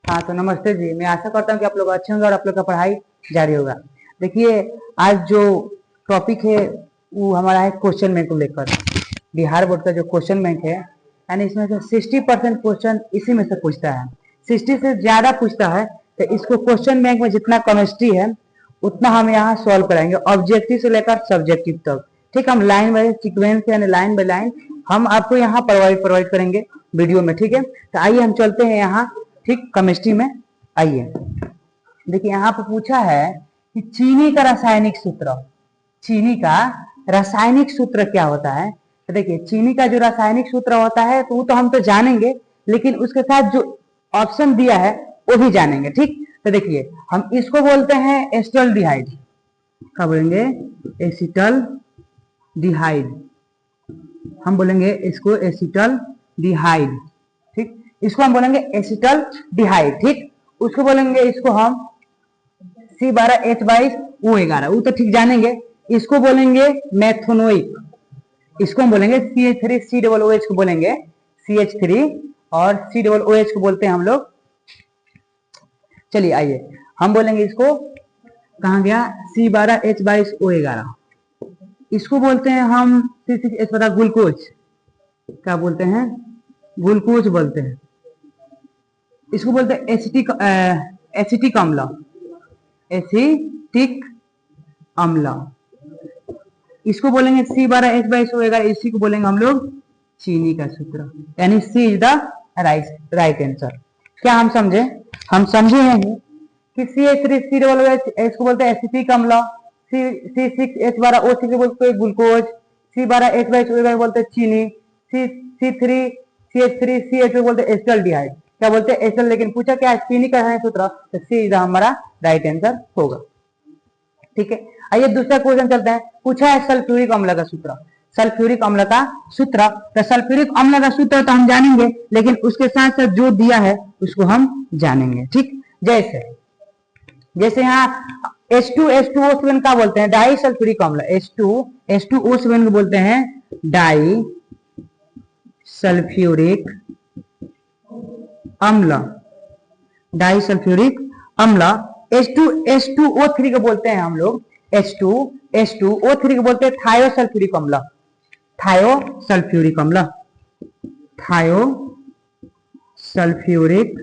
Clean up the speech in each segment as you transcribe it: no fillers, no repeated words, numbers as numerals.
हाँ तो नमस्ते जी। मैं आशा करता हूँ कि आप लोग अच्छे होंगे और आप लोग का पढ़ाई जारी होगा। देखिए, आज जो टॉपिक है वो हमारा है क्वेश्चन बैंक को लेकर। बिहार बोर्ड का जो क्वेश्चन बैंक है, यानी इसमें से 60% क्वेश्चन इसी में से पूछता है। 60 से ज्यादा पूछता है तो इसको क्वेश्चन बैंक में जितना केमिस्ट्री है उतना हम यहाँ सॉल्व कराएंगे, ऑब्जेक्टिव से लेकर सब्जेक्टिव तक। ठीक, हम लाइन बाय सीक्वेंस यानी लाइन बाय लाइन हम आपको यहाँ प्रोवाइड करेंगे वीडियो में। ठीक है, तो आइए हम चलते हैं यहाँ ठीक केमिस्ट्री में। आइए देखिए, यहाँ पर पूछा है कि चीनी का रासायनिक सूत्र, चीनी का रासायनिक सूत्र क्या होता है। तो देखिए, चीनी का जो रासायनिक सूत्र होता है तो वो तो हम तो जानेंगे, लेकिन उसके साथ जो ऑप्शन दिया है वो भी जानेंगे। ठीक, तो देखिए हम इसको बोलते हैं एसिटल्डिहाइड। क्या बोलेंगे? एसिटल्डिहाइड। हम बोलेंगे इसको एसिटल्डिहाइड। ठीक, इसको हम बोलेंगे एसिटल्डिहाइड। ठीक, उसको बोलेंगे इसको हम C12H22O11, वो तो ठीक जानेंगे। इसको बोलेंगे मेथोनोइक, इसको हम बोलेंगे CH3COOH को बोलेंगे CH3, और COOH को बोलते हैं हम लोग। चलिए आइए हम बोलेंगे इसको, कहाँ गया, C12H22O11, इसको बोलते हैं हम C6H ग्लूकोज। क्या बोलते हैं? ग्लूकोज बोलते हैं। इसको बोलते हैं एसिटिक अम्ल, एसिटिक अम्ल। इसको बोलेंगे C12H22O11, इसी को बोलेंगे हम लोग चीनी का सूत्र, यानी C is the right answer. क्या हम समझे? हम समझे हैं कि CH3COOH को बोलते हैं एसिटिक अम्ल, C6H12O6 को बोलते हैं ग्लूकोज, C12H22O11 बोलते हैं चीनी, C3CH3CH को बोलते हैं एसिटल्डिहाइड। क्या बोलते हैं? एसिटल। लेकिन पूछा क्या है? चीनी का है सूत्र, तो C इज हमारा राइट आंसर होगा। ठीक है, आइए दूसरा क्वेश्चन चलते हैं। पूछा है सल्फ्यूरिक अम्ल का सूत्र, सल्फ्यूरिक अम्ल का सूत्र। तो सल्फ्यूरिक अम्ल का सूत्र तो हम जानेंगे, लेकिन उसके साथ साथ जो दिया है उसको हम जानेंगे। ठीक, जैसे यहाँ H2SO7 का बोलते हैं डाई सल्फ्यूरिक अम्ल, H2SO7 को बोलते हैं डाई सल्फ्यूरिक अम्ल, डाई सल्फ्यूरिक अम्ल। H2SO3 को बोलते हैं हम लोग H2SO3 को बोलते हैं थायोसल्फ्यूरिक अम्ल, थायोसल्फ्यूरिक अम्ल, थायोसल्फ्यूरिक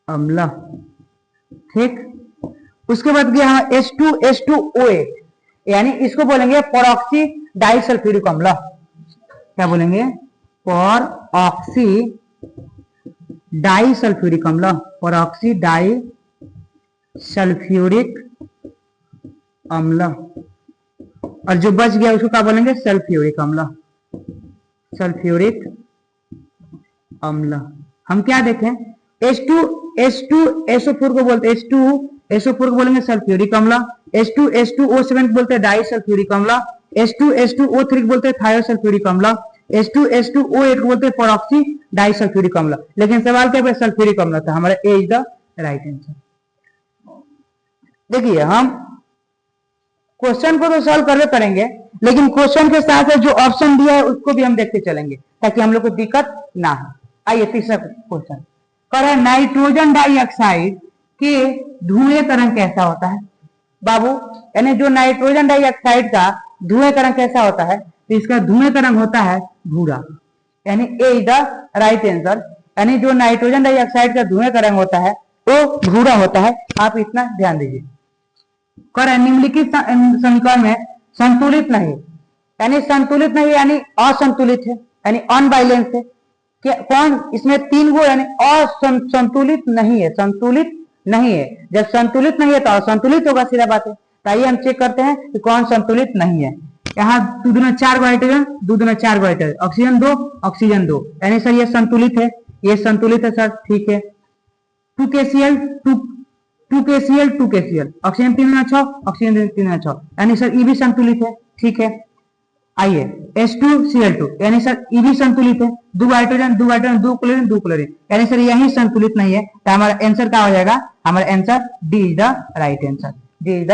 अम्ल। ठीक, उसके बाद गया H2SO8, यानी इसको बोलेंगे परऑक्सी डाइसल्फ्यूरिक अम्ल। क्या बोलेंगे? परऑक्सी डाइसल्फ्यूरिक अम्ल, परऑक्सी डाइसल्फ्यूरिक अम्ल। और जो बच गया उसको क्या बोलेंगे? सल्फ्यूरिक अम्ल, सल्फ्यूरिक अम्ल। हम क्या देखें? H2SO4 को बोलते हैं H2SO4 को बोलेंगे सल्फ्यूरिक अम्ल, H2SO7 को बोलते हैं डाइसल्फ्यूरिक अम्ल, H2SO3 को बोलते हैं थायोसल्फ्यूरिक अम्ल, H2SO8 को बोलते हैं परऑक्सी डाइसल्फ्यूरिक अम्ल। लेकिन सवाल क्या है? सल्फ्यूरिक अम्ल था। हमारा ए इज द राइट आंसर। देखिए, हम क्वेश्चन को तो सॉल्व करवे करेंगे, लेकिन क्वेश्चन के साथ जो ऑप्शन दिया है उसको भी हम देखते चलेंगे, ताकि हम लोग को दिक्कत ना हो। आइए तीसरा क्वेश्चन कर है, नाइट्रोजन डाइऑक्साइड के धुएं का रंग कैसा होता है बाबू? यानी जो नाइट्रोजन डाइऑक्साइड का धुएं का रंग कैसा होता है, तो इसका धुएं का रंग होता है भूरा, यानी ए इज द राइट आंसर। यानी जो नाइट्रोजन डाइऑक्साइड का धुएं का रंग होता है वो भूरा होता है। आप इतना ध्यान दीजिए। कर निम्नलिखित समीकरण में संतुलित नहीं, यानी संतुलित नहीं यानी असंतुलित है, यानी अनबैलेंस है। कौन इसमें तीन गो, यानी असंतुलित नहीं है, संतुलित नहीं है। जब संतुलित नहीं है तो असंतुलित होगा, सीधा बात है। तो आइए हम चेक करते हैं कि कौन संतुलित नहीं है। यहाँ 2 दूना 4 हाइड्रोजन, 2 दूना 4 हाइड्रोजन, ऑक्सीजन 2 ऑक्सीजन 2, यानी सर ये संतुलित है, ये संतुलित है सर। ठीक है, 2KCl 2KCl, ऑक्सीजन 3 6, ऑक्सीजन 3 6, यानी सर ये भी संतुलित है। ठीक है, आइए H2Cl2, यानी सर ये भी संतुलित है। 2 हाइड्रोजन 2 हाइड्रोजन 2 क्लोरीन 2 क्लोरीन, यानी सर यही संतुलित नहीं है। तो हमारा आंसर क्या हो जाएगा? हमारा answer D is the right answer, D is the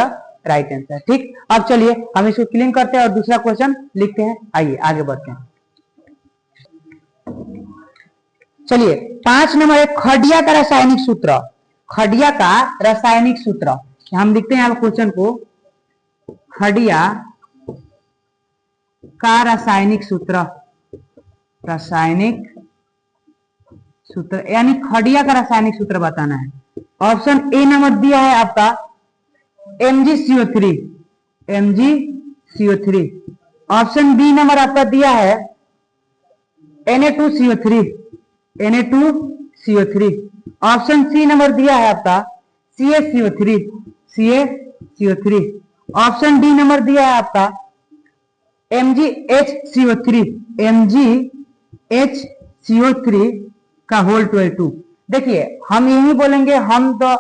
right answer. ठीक, अब चलिए हम इसको क्लीन करते हैं और दूसरा क्वेश्चन लिखते हैं। आइए आगे बढ़ते हैं। चलिए 5 नंबर है खडिया का रासायनिक सूत्र। खडिया का रासायनिक सूत्र हम लिखते हैं यहाँ क्वेश्चन को, खडिया का रासायनिक सूत्र, रासायनिक सूत्र यानी खडिया का रासायनिक सूत्र बताना है। ऑप्शन ए नंबर दिया है आपका MgCO3, MgCO3। Option B number आपका दिया है Na2CO3, Na2CO3। Option C number दिया है आपका CaCO3, CaCO3। Option D number दिया है आपका MgHCO3, MgHCO3 का होल 2। देखिए हम यही बोलेंगे, हम तो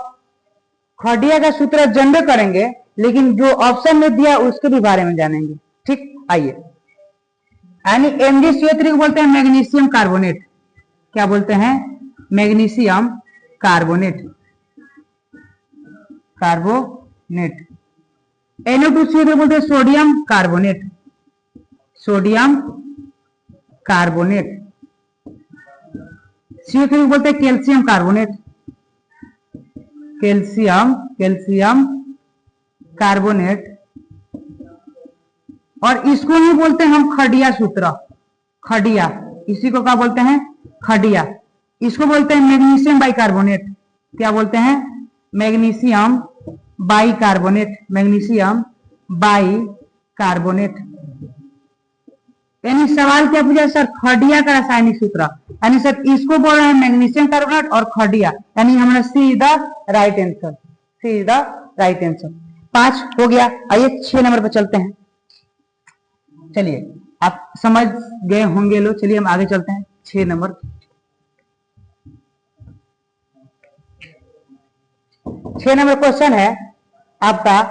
खडिया का सूत्र जनरल करेंगे, लेकिन जो ऑप्शन में दिया उसके भी बारे में जानेंगे। ठीक, आइए। यानी MgCO3 को बोलते हैं मैग्नीशियम कार्बोनेट। क्या बोलते हैं? Magnesium carbonate, carbonate. Na2CO3 बोलते हैं sodium carbonate, sodium carbonate. CO3 बोलते हैं कैल्शियम कार्बोनेट, कैल्शियम कार्बोनेट। और इसको ही बोलते हैं हम खडिया सूत्र, खडिया। इसी को क्या बोलते हैं? खडिया। इसको बोलते हैं मैग्नीशियम बाइकार्बोनेट। क्या बोलते हैं? Magnesium bicarbonate, magnesium bicarbonate. यानी सवाल क्या पूछा सर? खडिया का रासायनिक सूत्र, यानी सर इसको बोल रहे हैं मैग्नीशियम कार्बोनेट और खडिया, यानी हमारा C is the right answer, C is the right answer. 5 हो गया। आइए 6 नंबर पर चलते हैं। चलिए आप समझ गए होंगे लो, चलिए हम आगे चलते हैं। 6 नंबर, 6 नंबर क्वेश्चन है आपका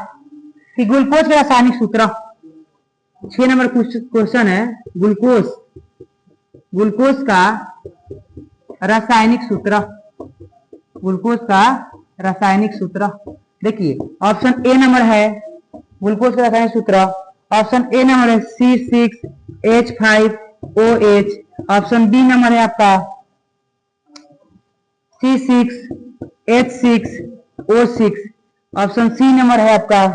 कि ग्लूकोज का रासायनिक सूत्र। 6 नंबर क्वेश्चन है ग्लूकोज, ग्लूकोज का रासायनिक सूत्र, ग्लूकोज का रासायनिक सूत्र। देखिए ऑप्शन ए नंबर है ग्लूकोज का रासायनिक सूत्र, ऑप्शन ए नंबर है C6H5OH। ऑप्शन बी नंबर है आपका C6H6O6। ऑप्शन सी नंबर है आपका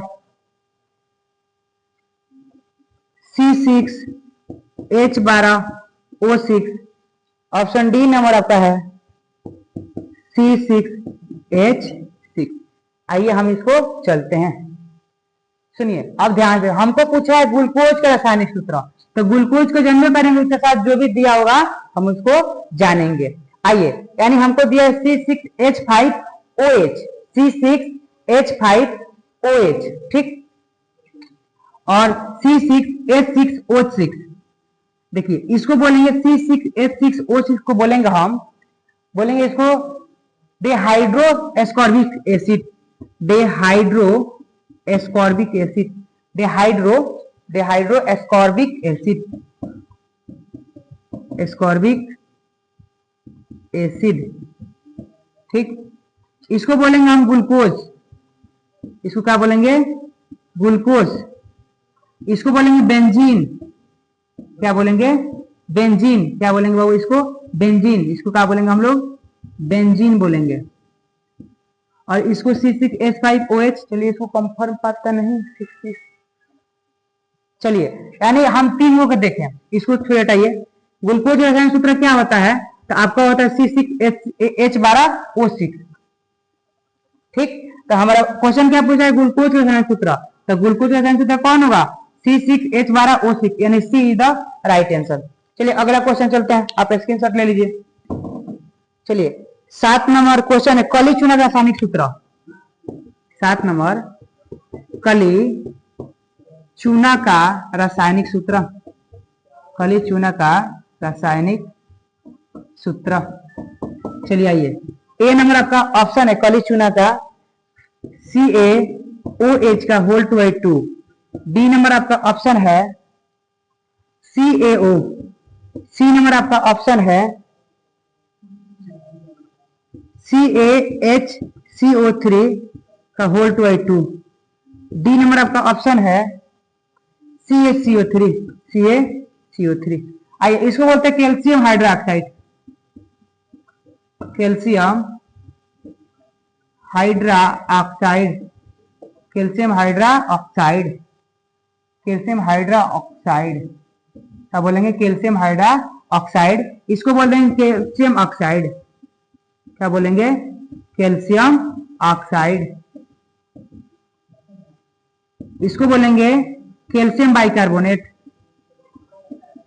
C6H12O6। ऑप्शन डी नंबर आपका है C6H6। आइए हम इसको चलते हैं। सुनिए अब ध्यान से, हमको पूछा है ग्लूकोज का रासायनिक सूत्र, तो ग्लूकोज को जानने करेंगे, उसके साथ जो भी दिया होगा हम उसको जानेंगे। आइए, यानी हमको दिया है C6H5OH, C6H5OH, ठीक, और C6H6O6। देखिए इसको बोलेंगे C6H6O6 को बोलेंगे हम, बोलेंगे इसको dehydro ascorbic acid, dehydro ascorbic acid, dehydro ascorbic acid, ascorbic acid, ठीक। इसको बोलेंगे हम ग्लूकोज, इसको क्या बोलेंगे? ग्लूकोज। इसको बोलेंगे बेंजीन, क्या बोलेंगे? बेंजीन। क्या बोलेंगे बाबू इसको? बेंजीन। इसको क्या बोलेंगे हम लोग? बेंजीन बोलेंगे। और इसको C6H5OH। चलिए इसको कंफर्म पता नहीं, 6। चलिए यानी हम 3 को देखें, इसको थोड़ा हटाइए। ग्लूकोज रासायनिक सूत्र क्या होता है? तो आपका होता है C6H12O6, ठीक। तो हमारा क्वेश्चन क्या पूछा है? ग्लूकोज रासायनिक सूत्र। तो ग्लूकोज रासायनिक सूत्र कौन होगा? C6H12O6, यानी सी इज द राइट आंसर। चलिए अगला क्वेश्चन चलते हैं, आप स्क्रीनशॉट ले लीजिए। चलिए 7 नंबर क्वेश्चन है कली चूना का रासायनिक सूत्र। 7 नंबर कली चूना का रासायनिक सूत्र, कली चूना का रासायनिक सूत्र। चलिए आइए, ए नंबर आपका ऑप्शन है कली चूना का CaOH का होल 2/2। बी नंबर आपका ऑप्शन है CaO। सी नंबर आपका ऑप्शन है CaHCO3 का होल 2/2। डी नंबर आपका ऑप्शन है CaCO3, CaCO3। आइए इसको बोलते हैं calcium hydroxide, calcium hydra oxide, calcium hydra oxide, calcium hydra oxide, क्या बोलेंगे? Calcium hydra oxide. इसको बोल रहे हैं कैल्शियम ऑक्साइड, क्या बोलेंगे? Calcium oxide. इसको बोलेंगे calcium bicarbonate,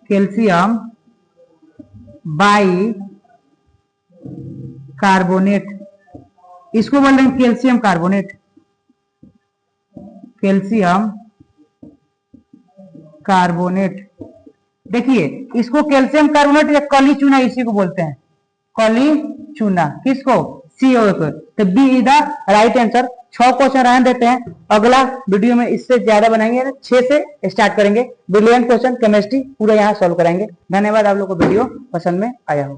calcium by carbonate. इसको बोल रहे हैं कैल्शियम कार्बोनेट, कैल्शियम कार्बोनेट। देखिए इसको कैल्शियम कार्बोनेट या कली चूना इसी को बोलते हैं, कली चूना। किसको? CO को। तो B is the right answer. 6 question रहने देते हैं, अगला वीडियो में इससे ज्यादा बनाएंगे, 6 से स्टार्ट करेंगे। ब्रिलियंट क्वेश्चन केमिस्ट्री पूरा यहाँ सॉल्व कराएंगे। धन्यवाद, आप लोग को वीडियो पसंद में आया हो।